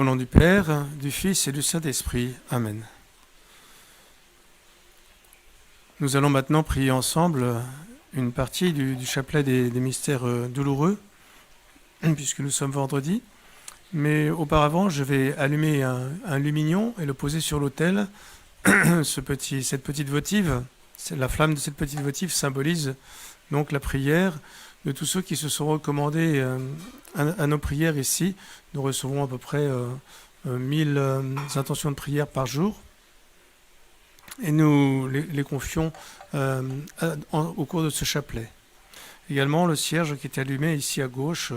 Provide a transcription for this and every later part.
Au nom du Père, du Fils et du Saint-Esprit. Amen. Nous allons maintenant prier ensemble une partie du chapelet des mystères douloureux, puisque nous sommes vendredi. Mais auparavant, je vais allumer un lumignon et le poser sur l'autel. Cette petite votive, la flamme de cette petite votive symbolise donc la prière de tous ceux qui se sont recommandés à nos prières ici. Nous recevons à peu près 1000 intentions de prière par jour et nous les confions au cours de ce chapelet. Également, le cierge qui est allumé ici à gauche,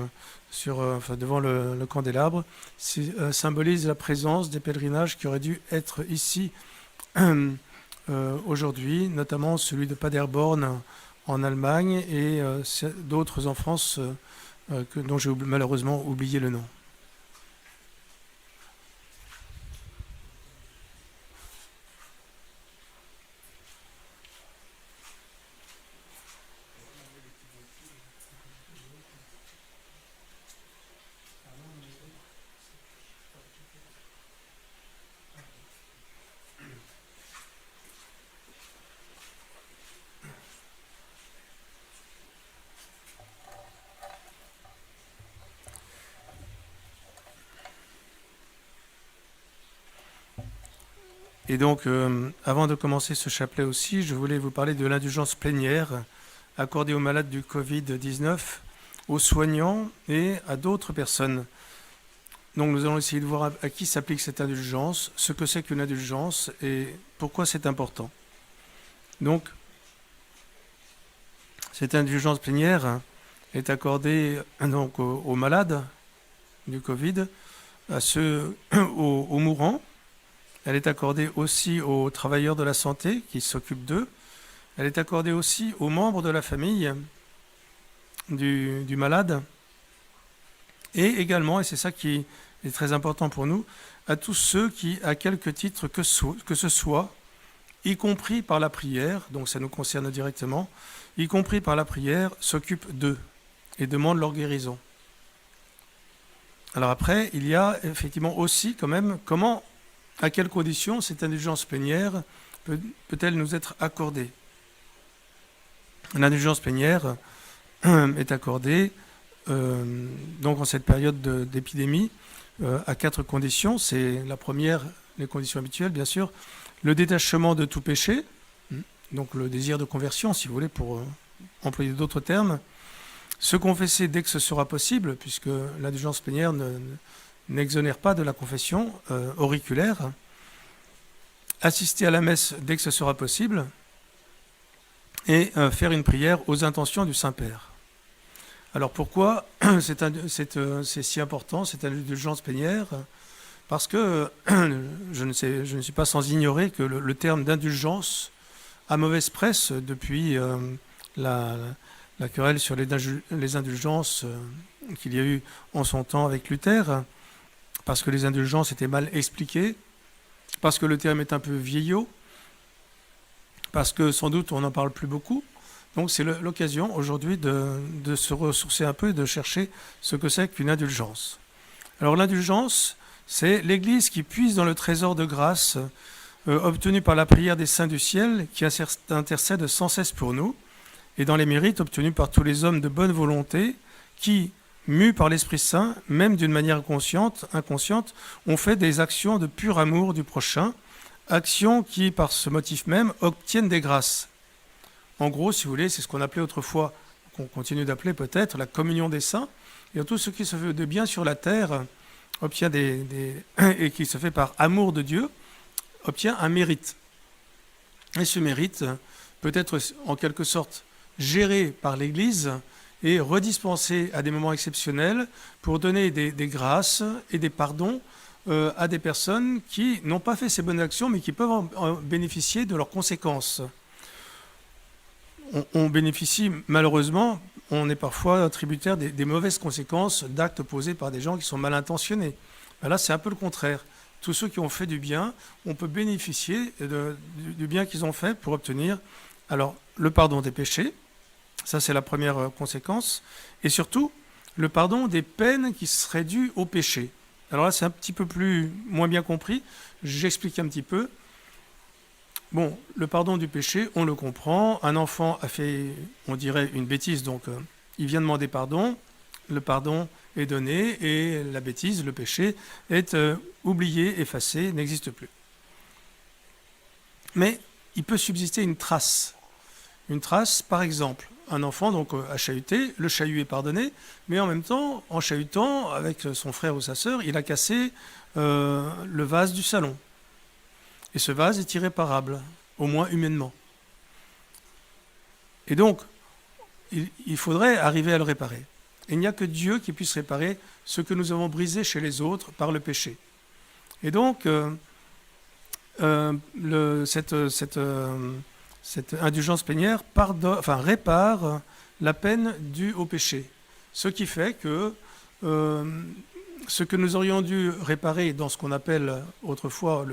devant le candélabre, symbolise la présence des pèlerinages qui auraient dû être ici aujourd'hui, notamment celui de Paderborn en Allemagne et d'autres en France dont j'ai malheureusement oublié le nom. Et donc, avant de commencer ce chapelet aussi, je voulais vous parler de l'indulgence plénière accordée aux malades du Covid-19, aux soignants et à d'autres personnes. Donc nous allons essayer de voir à qui s'applique cette indulgence, ce que c'est qu'une indulgence et pourquoi c'est important. Donc, cette indulgence plénière est accordée donc, aux malades du Covid, aux mourants. Elle est accordée aussi aux travailleurs de la santé qui s'occupent d'eux. Elle est accordée aussi aux membres de la famille du malade. Et également, et c'est ça qui est très important pour nous, à tous ceux qui, à quelque titre que ce soit, y compris par la prière, donc ça nous concerne directement, y compris par la prière, s'occupent d'eux et demandent leur guérison. Alors après, il y a effectivement aussi quand même à quelles conditions cette indulgence plénière peut-elle nous être accordée? L'indulgence plénière est accordée donc en cette période d'épidémie à 4 conditions. C'est la première, les conditions habituelles bien sûr, le détachement de tout péché, donc le désir de conversion si vous voulez pour employer d'autres termes, se confesser dès que ce sera possible, puisque l'indulgence plénière n'exonère pas de la confession auriculaire, assister à la messe dès que ce sera possible et faire une prière aux intentions du Saint-Père. Alors pourquoi c'est si important cette indulgence plénière? Parce que je ne suis pas sans ignorer que le terme d'indulgence a mauvaise presse depuis la querelle sur les indulgences qu'il y a eu en son temps avec Luther, parce que les indulgences étaient mal expliquées, parce que le terme est un peu vieillot, parce que sans doute on n'en parle plus beaucoup. Donc c'est l'occasion aujourd'hui de se ressourcer un peu et de chercher ce que c'est qu'une indulgence. Alors l'indulgence, c'est l'Église qui puise dans le trésor de grâce obtenu par la prière des saints du ciel, qui intercèdent sans cesse pour nous, et dans les mérites obtenus par tous les hommes de bonne volonté, qui, mus par l'Esprit Saint, même d'une manière inconsciente, ont fait des actions de pur amour du prochain, actions qui, par ce motif même, obtiennent des grâces. En gros, si vous voulez, c'est ce qu'on appelait autrefois, qu'on continue d'appeler peut-être, la communion des saints. Et tout ce qui se fait de bien sur la terre obtient et qui se fait par amour de Dieu, obtient un mérite. Et ce mérite peut être en quelque sorte géré par l'Église et redispensé à des moments exceptionnels pour donner des grâces et des pardons à des personnes qui n'ont pas fait ces bonnes actions mais qui peuvent en bénéficier de leurs conséquences. On bénéficie malheureusement, on est parfois tributaire des mauvaises conséquences d'actes posés par des gens qui sont mal intentionnés. Ben là c'est un peu le contraire. Tous ceux qui ont fait du bien, on peut bénéficier du bien qu'ils ont fait pour obtenir alors le pardon des péchés, ça c'est la première conséquence, et surtout le pardon des peines qui seraient dues au péché. Alors là, c'est un petit peu moins bien compris. J'explique un petit peu. Bon, le pardon du péché, on le comprend. Un enfant a fait, on dirait, une bêtise, donc il vient demander pardon. Le pardon est donné et la bêtise, le péché, est oublié, effacé, n'existe plus. Mais il peut subsister une trace. Une trace, par exemple, un enfant donc a chahuté, le chahut est pardonné, mais en même temps, en chahutant avec son frère ou sa sœur, il a cassé le vase du salon. Et ce vase est irréparable, au moins humainement. Et donc, il faudrait arriver à le réparer. Et il n'y a que Dieu qui puisse réparer ce que nous avons brisé chez les autres par le péché. Et donc, cette indulgence plénière répare la peine due au péché. Ce qui fait que ce que nous aurions dû réparer dans ce qu'on appelle autrefois,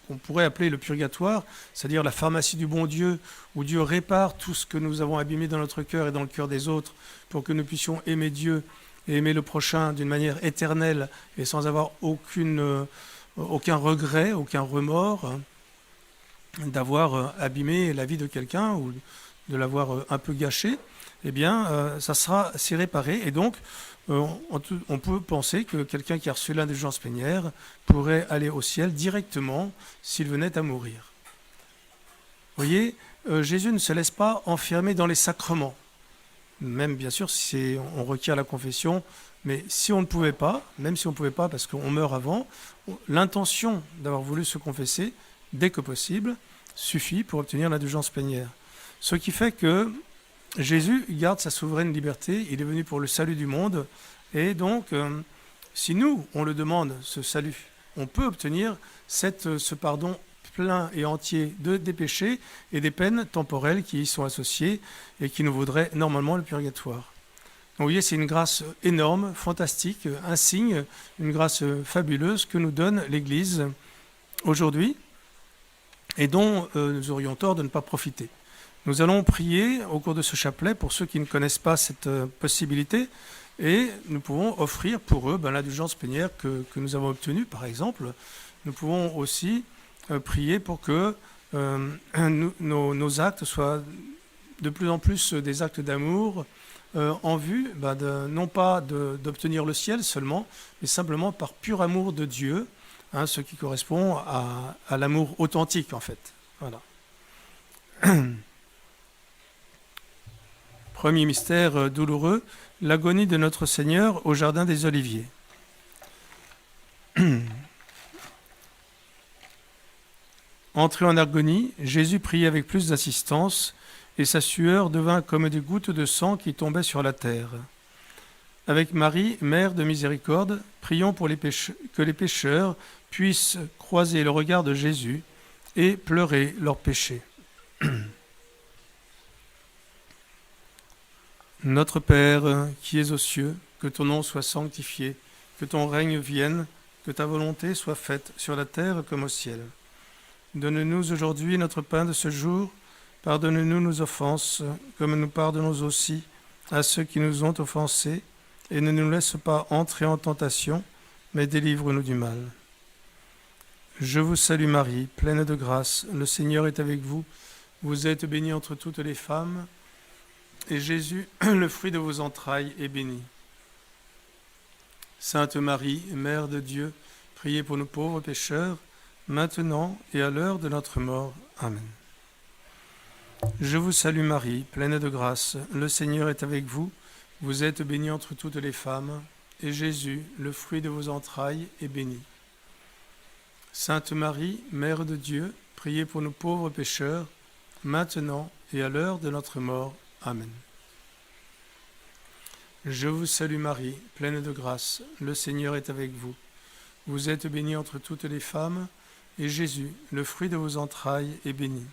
qu'on pourrait appeler le purgatoire, c'est-à-dire la pharmacie du bon Dieu, où Dieu répare tout ce que nous avons abîmé dans notre cœur et dans le cœur des autres, pour que nous puissions aimer Dieu et aimer le prochain d'une manière éternelle et sans avoir aucun regret, aucun remords d'avoir abîmé la vie de quelqu'un ou de l'avoir un peu gâché, eh bien, ça sera assez réparé. Et donc, on peut penser que quelqu'un qui a reçu l'indulgence plénière pourrait aller au ciel directement s'il venait à mourir. Vous voyez, Jésus ne se laisse pas enfermer dans les sacrements. Même, bien sûr, si on requiert la confession, mais si on ne pouvait pas, même si on ne pouvait pas parce qu'on meurt avant, l'intention d'avoir voulu se confesser, dès que possible, suffit pour obtenir l'indulgence plénière. Ce qui fait que Jésus garde sa souveraine liberté, il est venu pour le salut du monde, et donc, si nous, on le demande, ce salut, on peut obtenir ce pardon plein et entier des péchés et des peines temporelles qui y sont associées et qui nous vaudraient normalement le purgatoire. Donc, vous voyez, c'est une grâce énorme, fantastique, un signe, une grâce fabuleuse que nous donne l'Église aujourd'hui et dont nous aurions tort de ne pas profiter. Nous allons prier au cours de ce chapelet pour ceux qui ne connaissent pas cette possibilité et nous pouvons offrir pour eux l'indulgence plénière que nous avons obtenue, par exemple. Nous pouvons aussi prier pour que nos actes soient de plus en plus des actes d'amour en vue, non pas d'obtenir le ciel seulement, mais simplement par pur amour de Dieu, ce qui correspond à l'amour authentique en fait. Voilà. Premier mystère douloureux, l'agonie de notre Seigneur au Jardin des Oliviers. Entré en agonie, Jésus priait avec plus d'assistance, et sa sueur devint comme des gouttes de sang qui tombaient sur la terre. Avec Marie, Mère de miséricorde, prions pour que les pécheurs puissent croiser le regard de Jésus et pleurer leurs péchés. Notre Père, qui es aux cieux, que ton nom soit sanctifié, que ton règne vienne, que ta volonté soit faite sur la terre comme au ciel. Donne-nous aujourd'hui notre pain de ce jour, pardonne-nous nos offenses, comme nous pardonnons aussi à ceux qui nous ont offensés, et ne nous laisse pas entrer en tentation, mais délivre-nous du mal. Je vous salue Marie, pleine de grâce, le Seigneur est avec vous. Vous êtes bénie entre toutes les femmes, et Jésus, le fruit de vos entrailles, est béni. Sainte Marie, Mère de Dieu, priez pour nous pauvres pécheurs, maintenant et à l'heure de notre mort. Amen. Je vous salue Marie, pleine de grâce, le Seigneur est avec vous. Vous êtes bénie entre toutes les femmes, et Jésus, le fruit de vos entrailles, est béni. Sainte Marie, Mère de Dieu, priez pour nous pauvres pécheurs, maintenant et à l'heure de notre mort. Amen. Je vous salue Marie, pleine de grâce, le Seigneur est avec vous. Vous êtes bénie entre toutes les femmes, et Jésus, le fruit de vos entrailles, est béni.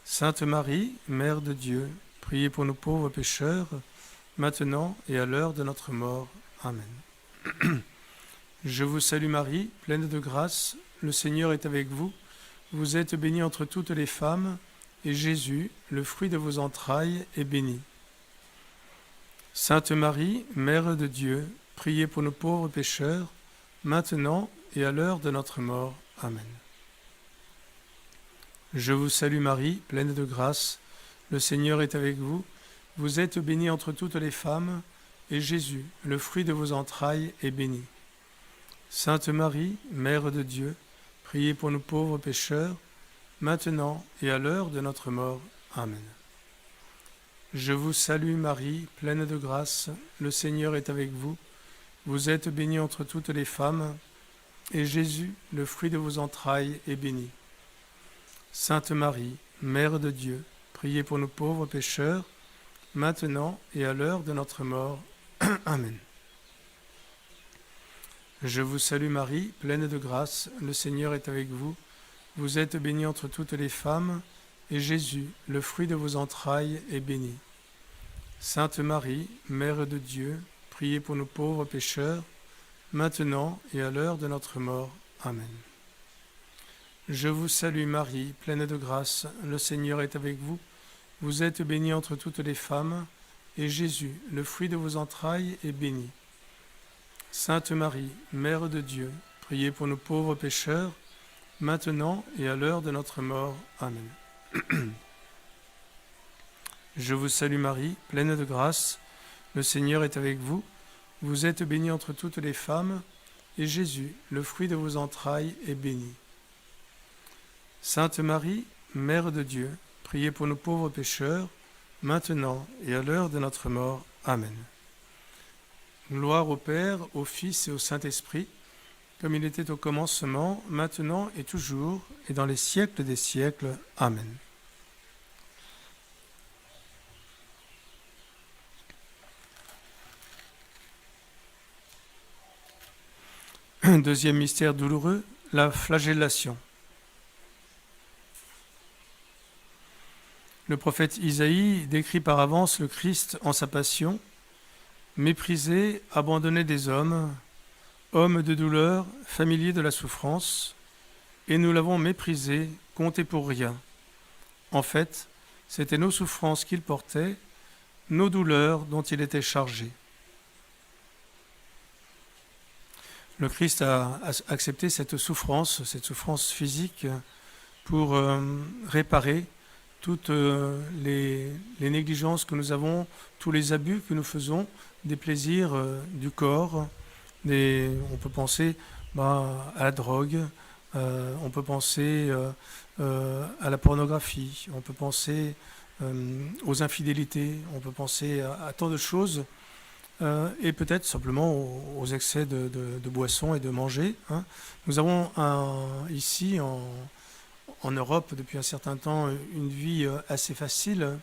Sainte Marie, Mère de Dieu, priez pour nous pauvres pécheurs, maintenant et à l'heure de notre mort. Amen. Je vous salue Marie, pleine de grâce, le Seigneur est avec vous. Vous êtes bénie entre toutes les femmes, et Jésus, le fruit de vos entrailles, est béni. Sainte Marie, Mère de Dieu, priez pour nos pauvres pécheurs, maintenant et à l'heure de notre mort. Amen. Je vous salue Marie, pleine de grâce, le Seigneur est avec vous. Vous êtes bénie entre toutes les femmes, et Jésus, le fruit de vos entrailles, est béni. Sainte Marie, Mère de Dieu, priez pour nous pauvres pécheurs, maintenant et à l'heure de notre mort. Amen. Je vous salue Marie, pleine de grâce, le Seigneur est avec vous. Vous êtes bénie entre toutes les femmes, et Jésus, le fruit de vos entrailles, est béni. Sainte Marie, Mère de Dieu, priez pour nous pauvres pécheurs, maintenant et à l'heure de notre mort. Amen. Je vous salue Marie, pleine de grâce, le Seigneur est avec vous. Vous êtes bénie entre toutes les femmes, et Jésus, le fruit de vos entrailles, est béni. Sainte Marie, Mère de Dieu, priez pour nous pauvres pécheurs, maintenant et à l'heure de notre mort. Amen. Je vous salue Marie, pleine de grâce, le Seigneur est avec vous. Vous êtes bénie entre toutes les femmes, et Jésus, le fruit de vos entrailles, est béni. Sainte Marie, Mère de Dieu, priez pour nous pauvres pécheurs, maintenant et à l'heure de notre mort. Amen. Je vous salue Marie, pleine de grâce, le Seigneur est avec vous. Vous êtes bénie entre toutes les femmes, et Jésus, le fruit de vos entrailles, est béni. Sainte Marie, Mère de Dieu, priez pour nous pauvres pécheurs, maintenant et à l'heure de notre mort. Amen. Gloire au Père, au Fils et au Saint-Esprit, comme il était au commencement, maintenant et toujours, et dans les siècles des siècles. Amen. Deuxième mystère douloureux, la flagellation. Le prophète Isaïe décrit par avance le Christ en sa passion, méprisé, abandonné des hommes, homme de douleur, familier de la souffrance, et nous l'avons méprisé, compté pour rien. En fait, c'étaient nos souffrances qu'il portait, nos douleurs dont il était chargé. Le Christ a accepté cette souffrance physique, pour réparer toutes les négligences que nous avons, tous les abus que nous faisons, des plaisirs du corps. On peut penser à la drogue, on peut penser à la pornographie, on peut penser aux infidélités, on peut penser à tant de choses, et peut-être simplement aux excès de boissons et de manger. Nous avons ici en Europe depuis un certain temps une vie assez facile,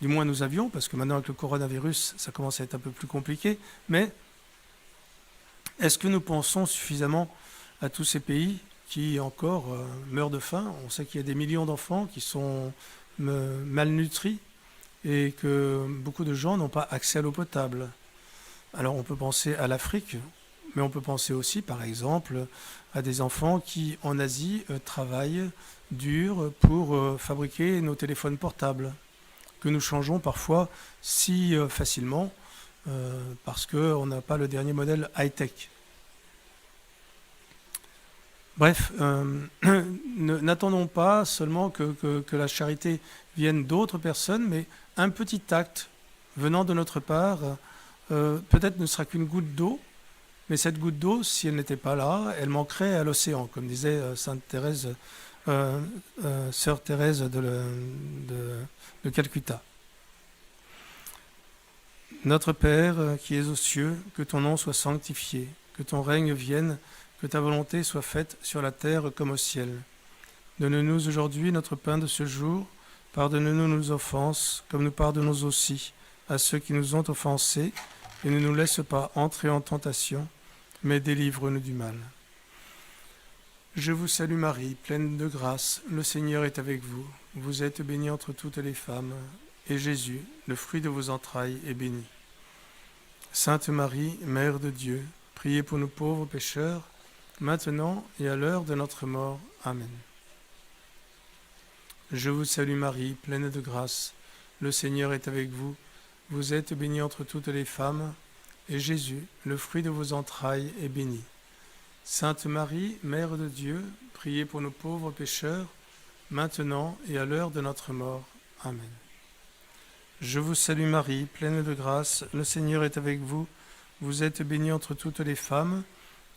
du moins nous avions, parce que maintenant avec le coronavirus ça commence à être un peu plus compliqué, mais est-ce que nous pensons suffisamment à tous ces pays qui encore meurent de faim? On sait qu'il y a des millions d'enfants qui sont malnutris et que beaucoup de gens n'ont pas accès à l'eau potable. Alors on peut penser à l'Afrique, mais on peut penser aussi par exemple à des enfants qui en Asie travaillent dur pour fabriquer nos téléphones portables, que nous changeons parfois si facilement parce qu'on n'a pas le dernier modèle high-tech. Bref, n'attendons pas seulement que la charité vienne d'autres personnes, mais un petit acte venant de notre part, peut-être ne sera qu'une goutte d'eau, mais cette goutte d'eau, si elle n'était pas là, elle manquerait à l'océan, comme disait Sainte Thérèse, Sœur Thérèse de Calcutta. Notre Père qui es aux cieux, que ton nom soit sanctifié, que ton règne vienne, que ta volonté soit faite sur la terre comme au ciel. Donne-nous aujourd'hui notre pain de ce jour. Pardonne-nous nos offenses, comme nous pardonnons aussi à ceux qui nous ont offensés, et ne nous laisse pas entrer en tentation, mais délivre-nous du mal. Je vous salue Marie, pleine de grâce, le Seigneur est avec vous. Vous êtes bénie entre toutes les femmes, et Jésus, le fruit de vos entrailles, est béni. Sainte Marie, Mère de Dieu, priez pour nous pauvres pécheurs, maintenant et à l'heure de notre mort. Amen. Je vous salue Marie, pleine de grâce, le Seigneur est avec vous. Vous êtes bénie entre toutes les femmes, et Jésus, le fruit de vos entrailles, est béni. Sainte Marie, Mère de Dieu, priez pour nos pauvres pécheurs, maintenant et à l'heure de notre mort. Amen. Je vous salue Marie, pleine de grâce, le Seigneur est avec vous. Vous êtes bénie entre toutes les femmes,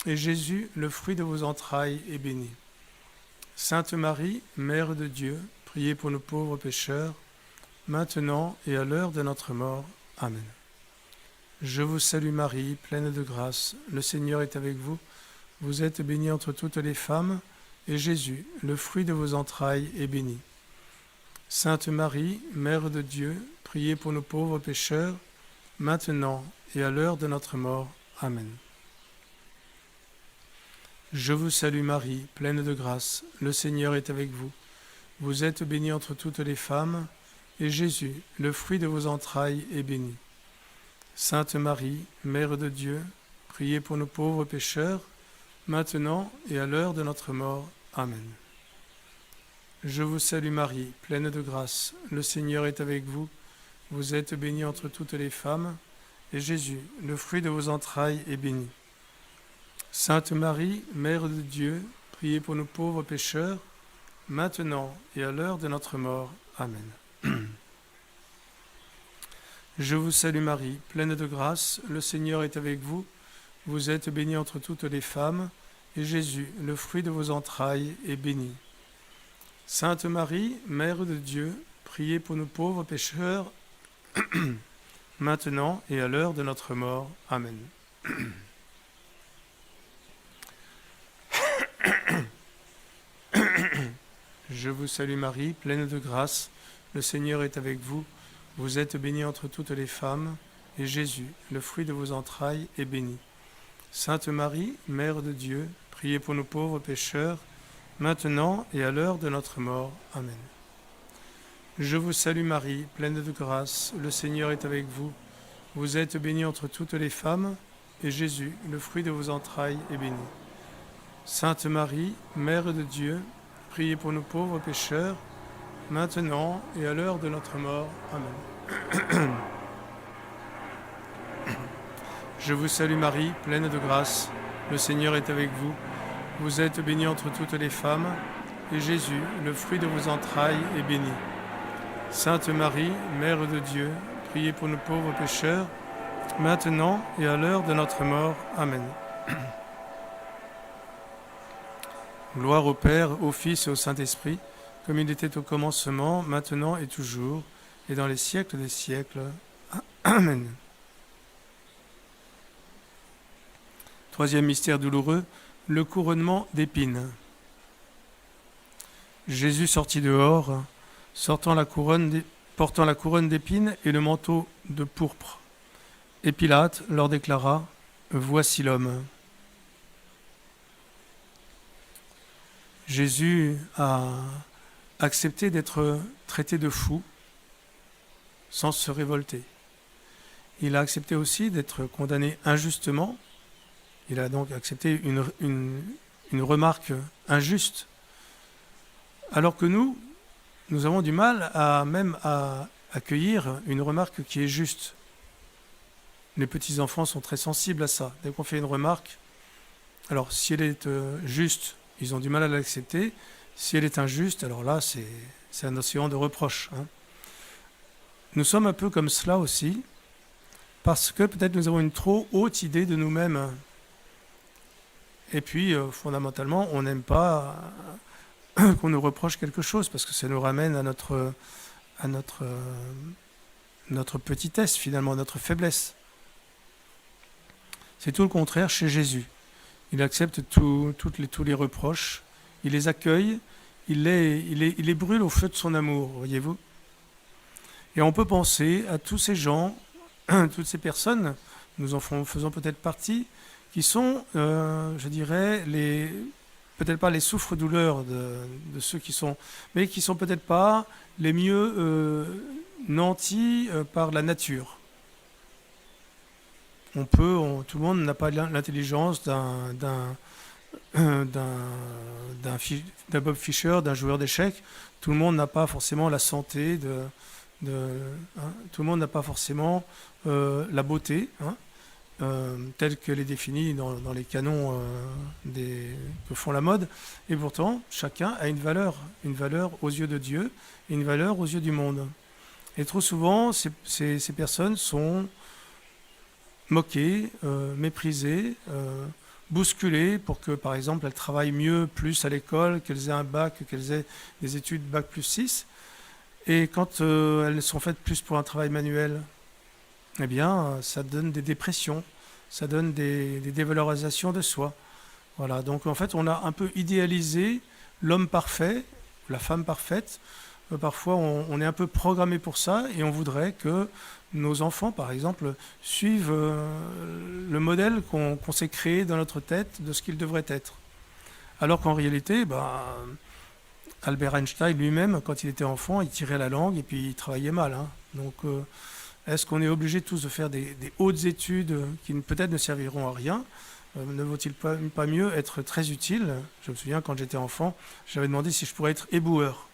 et Jésus, le fruit de vos entrailles, est béni. Sainte Marie, Mère de Dieu, priez pour nos pauvres pécheurs, maintenant et à l'heure de notre mort. Amen. Je vous salue Marie, pleine de grâce, le Seigneur est avec vous. Vous êtes bénie entre toutes les femmes, et Jésus, le fruit de vos entrailles, est béni. Sainte Marie, Mère de Dieu, priez pour nos pauvres pécheurs, maintenant et à l'heure de notre mort. Amen. Je vous salue Marie, pleine de grâce, le Seigneur est avec vous. Vous êtes bénie entre toutes les femmes, et Jésus, le fruit de vos entrailles, est béni. Sainte Marie, Mère de Dieu, priez pour nos pauvres pécheurs, maintenant et à l'heure de notre mort. Amen. Je vous salue Marie, pleine de grâce, le Seigneur est avec vous. Vous êtes bénie entre toutes les femmes, et Jésus, le fruit de vos entrailles, est béni. Sainte Marie, Mère de Dieu, priez pour nos pauvres pécheurs, maintenant et à l'heure de notre mort. Amen. Je vous salue Marie, pleine de grâce, le Seigneur est avec vous. Vous êtes bénie entre toutes les femmes, et Jésus, le fruit de vos entrailles, est béni. Sainte Marie, Mère de Dieu, priez pour nos pauvres pécheurs, maintenant et à l'heure de notre mort. Amen. Je vous salue Marie, pleine de grâce, le Seigneur est avec vous. Vous êtes bénie entre toutes les femmes, et Jésus, le fruit de vos entrailles, est béni. Sainte Marie, Mère de Dieu, priez pour nos pauvres pécheurs, maintenant et à l'heure de notre mort. Amen. Je vous salue Marie, pleine de grâce, le Seigneur est avec vous. Vous êtes bénie entre toutes les femmes, et Jésus, le fruit de vos entrailles, est béni. Sainte Marie, Mère de Dieu, priez pour nos pauvres pécheurs, maintenant et à l'heure de notre mort. Amen. Je vous salue Marie, pleine de grâce, le Seigneur est avec vous. Vous êtes bénie entre toutes les femmes, et Jésus, le fruit de vos entrailles, est béni. Sainte Marie, Mère de Dieu, priez pour nos pauvres pécheurs, maintenant et à l'heure de notre mort. Amen. Gloire au Père, au Fils et au Saint-Esprit, comme il était au commencement, maintenant et toujours, et dans les siècles des siècles. Amen. Troisième mystère douloureux, le couronnement d'épines. Jésus sortit dehors, portant la couronne d'épines et le manteau de pourpre. Et Pilate leur déclara, « Voici l'homme. » Jésus a accepté d'être traité de fou sans se révolter. Il a accepté aussi d'être condamné injustement. Il a donc accepté une remarque injuste. Alors que nous avons du mal à accueillir une remarque qui est juste. Les petits-enfants sont très sensibles à ça. Dès qu'on fait une remarque, alors si elle est juste, ils ont du mal à l'accepter. Si elle est injuste, alors là, c'est un océan de reproches. Nous sommes un peu comme cela aussi, parce que peut-être nous avons une trop haute idée de nous-mêmes. Et puis, fondamentalement, on n'aime pas qu'on nous reproche quelque chose, parce que ça nous ramène à notre petitesse, finalement, notre faiblesse. C'est tout le contraire chez Jésus. Il accepte tous les reproches, il les accueille, il les brûle au feu de son amour, voyez-vous. Et on peut penser à tous ces gens, toutes ces personnes, nous en faisons peut-être partie, qui sont, je dirais, peut-être pas les souffres-douleurs de ceux qui sont, mais qui sont peut-être pas les mieux nantis par la nature. Tout le monde n'a pas l'intelligence d'un Bob Fischer, d'un joueur d'échecs. Tout le monde n'a pas forcément la santé, tout le monde n'a pas forcément la beauté. telle qu'elle est définie dans les canons que font la mode. Et pourtant, chacun a une valeur aux yeux de Dieu et une valeur aux yeux du monde. Et trop souvent, ces personnes sont moquées, méprisées, bousculées pour que, par exemple, elles travaillent mieux, plus à l'école, qu'elles aient un bac, qu'elles aient des études bac plus 6. Et quand elles sont faites plus pour un travail manuel, eh bien, ça donne des dépressions, ça donne des dévalorisations de soi. Voilà, donc en fait, on a un peu idéalisé l'homme parfait, la femme parfaite. Parfois, on est un peu programmé pour ça et on voudrait que nos enfants, par exemple, suivent le modèle qu'on s'est créé dans notre tête de ce qu'ils devraient être. Alors qu'en réalité, Albert Einstein lui-même, quand il était enfant, il tirait la langue et puis il travaillait mal. Hein. Donc, est-ce qu'on est obligé tous de faire des hautes études qui peut-être ne serviront à rien? Ne vaut-il pas mieux être très utile? Je me souviens, quand j'étais enfant, j'avais demandé si je pourrais être éboueur.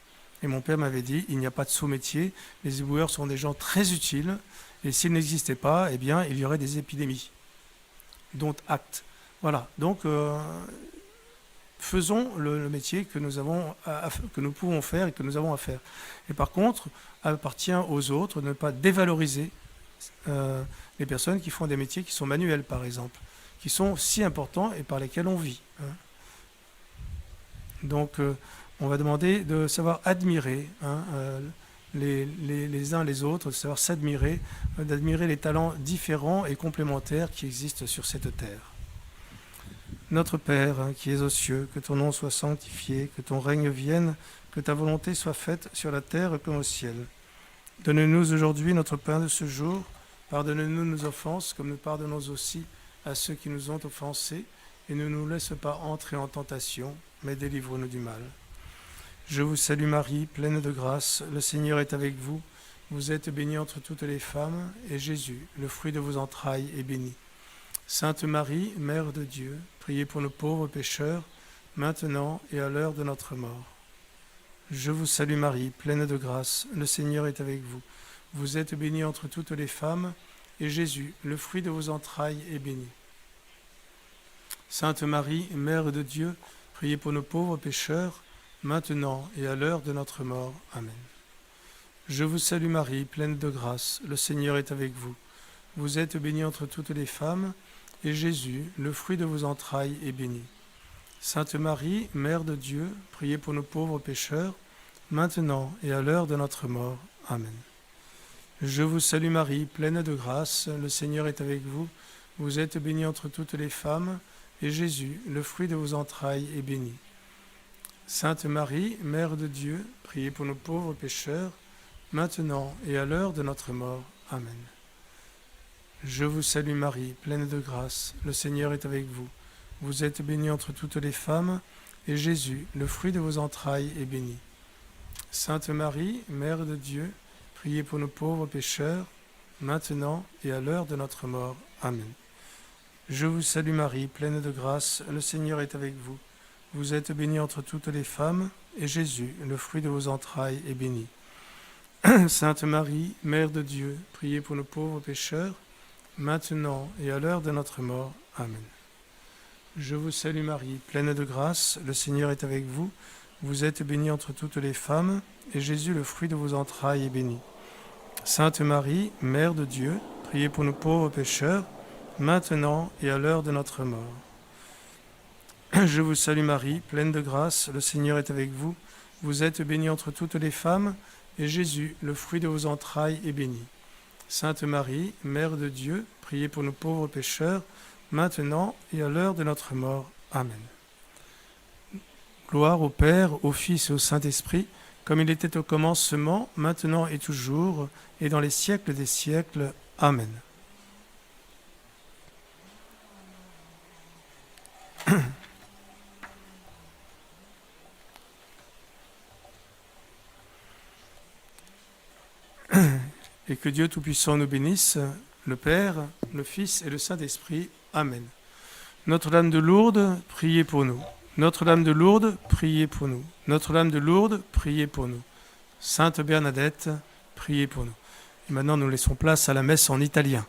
Et mon père m'avait dit, il n'y a pas de sous-métier, les éboueurs sont des gens très utiles, et s'ils n'existaient pas, eh bien, il y aurait des épidémies. Dont acte. Voilà, donc faisons le métier que nous pouvons faire et que nous avons à faire. Et par contre, appartient aux autres de ne pas dévaloriser les personnes qui font des métiers qui sont manuels, par exemple, qui sont si importants et par lesquels on vit. Hein. Donc, on va demander de savoir admirer les uns les autres, de savoir s'admirer, d'admirer les talents différents et complémentaires qui existent sur cette terre. Notre Père, qui es aux cieux, que ton nom soit sanctifié, que ton règne vienne, que ta volonté soit faite sur la terre comme au ciel. Donne-nous aujourd'hui notre pain de ce jour. Pardonne-nous nos offenses, comme nous pardonnons aussi à ceux qui nous ont offensés. Et ne nous laisse pas entrer en tentation, mais délivre-nous du mal. Je vous salue Marie, pleine de grâce, le Seigneur est avec vous. Vous êtes bénie entre toutes les femmes, et Jésus, le fruit de vos entrailles, est béni. Sainte Marie, Mère de Dieu, priez pour nos pauvres pécheurs, maintenant et à l'heure de notre mort. Je vous salue Marie, pleine de grâce, le Seigneur est avec vous. Vous êtes bénie entre toutes les femmes, et Jésus, le fruit de vos entrailles, est béni. Sainte Marie, Mère de Dieu, priez pour nos pauvres pécheurs, maintenant et à l'heure de notre mort. Amen. Je vous salue Marie, pleine de grâce, le Seigneur est avec vous. Vous êtes bénie entre toutes les femmes, et Jésus, le fruit de vos entrailles, est béni. Sainte Marie, Mère de Dieu, priez pour nos pauvres pécheurs, maintenant et à l'heure de notre mort. Amen. Je vous salue Marie, pleine de grâce, le Seigneur est avec vous. Vous êtes bénie entre toutes les femmes, et Jésus, le fruit de vos entrailles, est béni. Sainte Marie, Mère de Dieu, priez pour nos pauvres pécheurs, maintenant et à l'heure de notre mort. Amen. Je vous salue Marie, pleine de grâce, le Seigneur est avec vous. Vous êtes bénie entre toutes les femmes, et Jésus, le fruit de vos entrailles, est béni. Sainte Marie, Mère de Dieu, priez pour nos pauvres pécheurs, maintenant et à l'heure de notre mort. Amen. Je vous salue Marie, pleine de grâce, le Seigneur est avec vous. Vous êtes bénie entre toutes les femmes, et Jésus, le fruit de vos entrailles, est béni. Sainte Marie, Mère de Dieu, priez pour nos pauvres pécheurs, maintenant et à l'heure de notre mort. Amen. Je vous salue Marie, pleine de grâce, le Seigneur est avec vous. Vous êtes bénie entre toutes les femmes, et Jésus, le fruit de vos entrailles, est béni. Sainte Marie, Mère de Dieu, priez pour nos pauvres pécheurs, maintenant et à l'heure de notre mort. Je vous salue Marie, pleine de grâce, le Seigneur est avec vous. Vous êtes bénie entre toutes les femmes, et Jésus, le fruit de vos entrailles, est béni. Sainte Marie, Mère de Dieu, priez pour nos pauvres pécheurs, maintenant et à l'heure de notre mort. Amen. Gloire au Père, au Fils et au Saint-Esprit, comme il était au commencement, maintenant et toujours, et dans les siècles des siècles. Amen. Et que Dieu Tout-Puissant nous bénisse, le Père, le Fils et le Saint-Esprit. Amen. Notre-Dame de Lourdes, priez pour nous. Notre-Dame de Lourdes, priez pour nous. Notre-Dame de Lourdes, priez pour nous. Sainte Bernadette, priez pour nous. Et maintenant, nous laissons place à la messe en italien.